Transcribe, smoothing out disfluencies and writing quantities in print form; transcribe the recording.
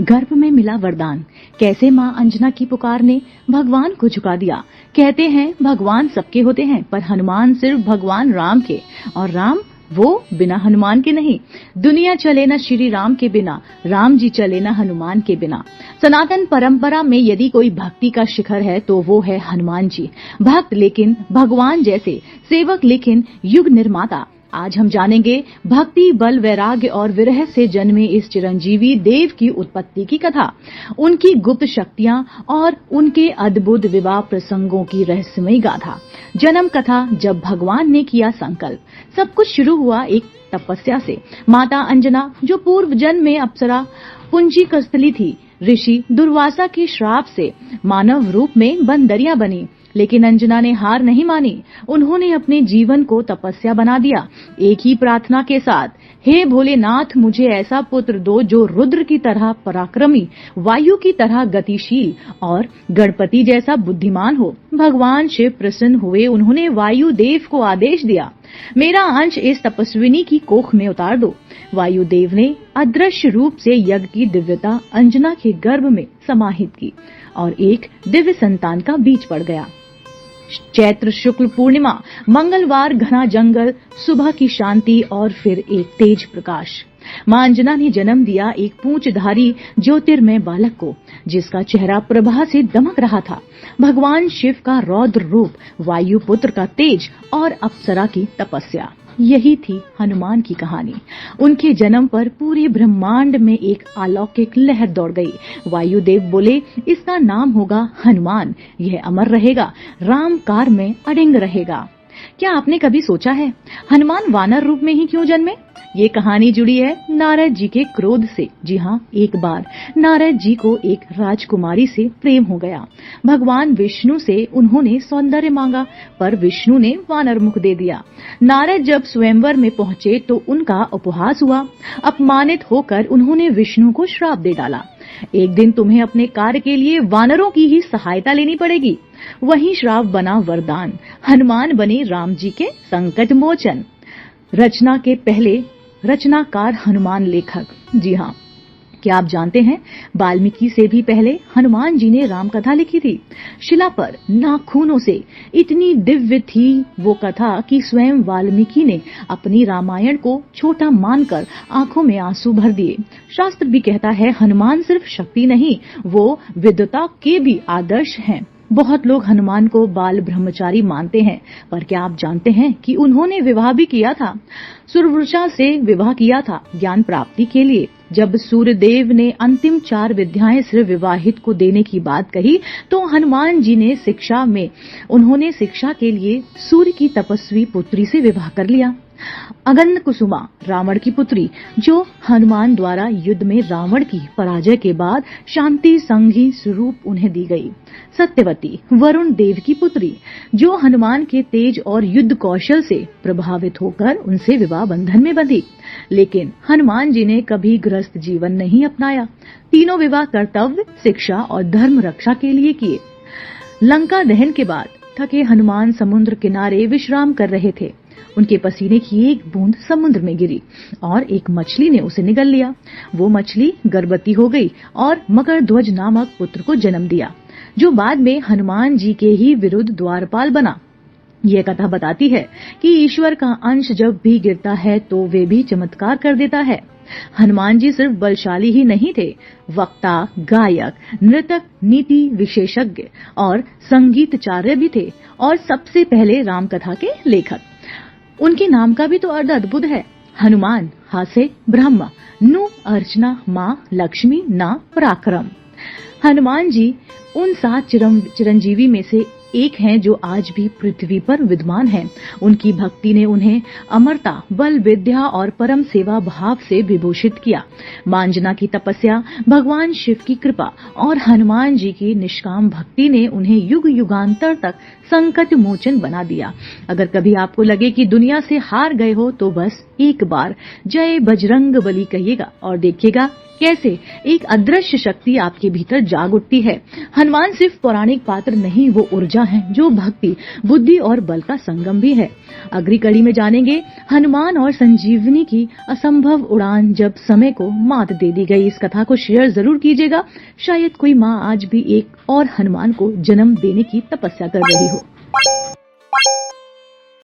गर्भ में मिला वरदान, कैसे मां अंजना की पुकार ने भगवान को झुका दिया। कहते हैं भगवान सबके होते हैं, पर हनुमान सिर्फ भगवान राम के, और राम वो बिना हनुमान के नहीं। दुनिया चले न श्री राम के बिना, राम जी चले न हनुमान के बिना। सनातन परंपरा में यदि कोई भक्ति का शिखर है तो वो है हनुमान जी। भक्त लेकिन भगवान जैसे, सेवक लेकिन युग निर्माता। आज हम जानेंगे भक्ति, बल, वैराग्य और विरह से जन्मे इस चिरंजीवी देव की उत्पत्ति की कथा, उनकी गुप्त शक्तियां और उनके अद्भुत विवाह प्रसंगों की रहस्यमयी गाथा। जन्म कथा। जब भगवान ने किया संकल्प। सब कुछ शुरू हुआ एक तपस्या से। माता अंजना, जो पूर्व जन्म में अप्सरा पुंजी कस्थली थी, ऋषि दुर्वासा के श्राप से मानव रूप में बंदरिया बनी, लेकिन अंजना ने हार नहीं मानी। उन्होंने अपने जीवन को तपस्या बना दिया, एक ही प्रार्थना के साथ, हे भोलेनाथ, मुझे ऐसा पुत्र दो जो रुद्र की तरह पराक्रमी, वायु की तरह गतिशील और गणपति जैसा बुद्धिमान हो। भगवान शिव प्रसन्न हुए। उन्होंने वायु देव को आदेश दिया, मेरा अंश इस तपस्विनी की कोख में उतार दो। वायुदेव ने अदृश्य रूप से यज्ञ की दिव्यता अंजना के गर्भ में समाहित की और एक दिव्य संतान का बीज पड़ गया। चैत्र शुक्ल पूर्णिमा, मंगलवार, घना जंगल, सुबह की शांति और फिर एक तेज प्रकाश। मां अंजना ने जन्म दिया एक पूंछधारी ज्योतिर्मय बालक को, जिसका चेहरा प्रभा से दमक रहा था। भगवान शिव का रौद्र रूप, वायुपुत्र का तेज और अप्सरा की तपस्या। यही थी हनुमान की कहानी। उनके जन्म पर पूरे ब्रह्मांड में एक अलौकिक लहर दौड़ गई। वायुदेव बोले, इसका नाम होगा हनुमान, यह अमर रहेगा, राम कार में अडिंग रहेगा। क्या आपने कभी सोचा है हनुमान वानर रूप में ही क्यों जन्मे? ये कहानी जुड़ी है नारद जी के क्रोध से। जी हाँ, एक बार नारद जी को एक राजकुमारी से प्रेम हो गया। भगवान विष्णु से उन्होंने सौंदर्य मांगा, पर विष्णु ने वानर मुख दे दिया। नारद जब स्वयंवर में पहुंचे तो उनका उपहास हुआ। अपमानित होकर उन्होंने विष्णु को श्राप दे डाला, एक दिन तुम्हें अपने कार्य के लिए वानरों की ही सहायता लेनी पड़ेगी। वही श्राप बना वरदान। हनुमान बने राम जी के संकट मोचन। रचना के पहले रचनाकार हनुमान लेखक। जी हाँ, क्या आप जानते हैं वाल्मीकि से भी पहले हनुमान जी ने राम कथा लिखी थी। शिला पर नाखूनों से इतनी दिव्य थी वो कथा कि स्वयं वाल्मीकि ने अपनी रामायण को छोटा मानकर आंखों में आंसू भर दिए। शास्त्र भी कहता है हनुमान सिर्फ शक्ति नहीं, वो विद्वता के भी आदर्श हैं। बहुत लोग हनुमान को बाल ब्रह्मचारी मानते हैं, पर क्या आप जानते हैं कि उन्होंने विवाह भी किया था? सुरवृषा से विवाह किया था ज्ञान प्राप्ति के लिए। जब सूर्यदेव ने अंतिम 4 विद्याएं सिर्फ विवाहित को देने की बात कही तो हनुमान जी ने उन्होंने शिक्षा के लिए सूर्य की तपस्वी पुत्री से विवाह कर लिया। अगन्य कुसुमा, रावण की पुत्री, जो हनुमान द्वारा युद्ध में रावण की पराजय के बाद शांति संघी स्वरूप उन्हें दी गई। सत्यवती, वरुण देव की पुत्री, जो हनुमान के तेज और युद्ध कौशल से प्रभावित होकर उनसे विवाह बंधन में बंधी। लेकिन हनुमान जी ने कभी गृहस्थ जीवन नहीं अपनाया। तीनों विवाह कर्तव्य, शिक्षा और धर्म रक्षा के लिए किए। लंका दहन के बाद थके हनुमान समुद्र किनारे विश्राम कर रहे थे। उनके पसीने की एक बूंद समुद्र में गिरी और एक मछली ने उसे निगल लिया। वो मछली गर्भवती हो गई और मकरध्वज नामक पुत्र को जन्म दिया, जो बाद में हनुमान जी के ही विरुद्ध द्वारपाल बना। यह कथा बताती है कि ईश्वर का अंश जब भी गिरता है तो वे भी चमत्कार कर देता है। हनुमान जी सिर्फ बलशाली ही नहीं थे, वक्ता, गायक, नृतक, नीति विशेषज्ञ और संगीतचार्य भी थे, और सबसे पहले राम कथा के लेखक। उनके नाम का भी तो अर्थ अद्भुत है। हनुमान, हा से ब्रह्मा, नु अर्चना, मां लक्ष्मी, ना पराक्रम। हनुमान जी उन 7 चिरंजीवी में से एक हैं जो आज भी पृथ्वी पर विद्यमान हैं। उनकी भक्ति ने उन्हें अमरता, बल, विद्या और परम सेवा भाव से विभूषित किया। मां अंजना की तपस्या, भगवान शिव की कृपा और हनुमान जी की निष्काम भक्ति ने उन्हें युग युगांतर तक संकट मोचन बना दिया। अगर कभी आपको लगे कि दुनिया से हार गए हो तो बस एक बार जय बजरंग बली कहिएगा और देखिएगा कैसे एक अदृश्य शक्ति आपके भीतर जाग उठती है। हनुमान सिर्फ पौराणिक पात्र नहीं, वो ऊर्जा है जो भक्ति, बुद्धि और बल का संगम भी है। अगली कड़ी में जानेंगे हनुमान और संजीवनी की असंभव उड़ान जब समय को मात दे दी गई। इस कथा को शेयर जरूर कीजिएगा, शायद कोई माँ आज भी एक और हनुमान को जन्म देने की तपस्या कर रही हो।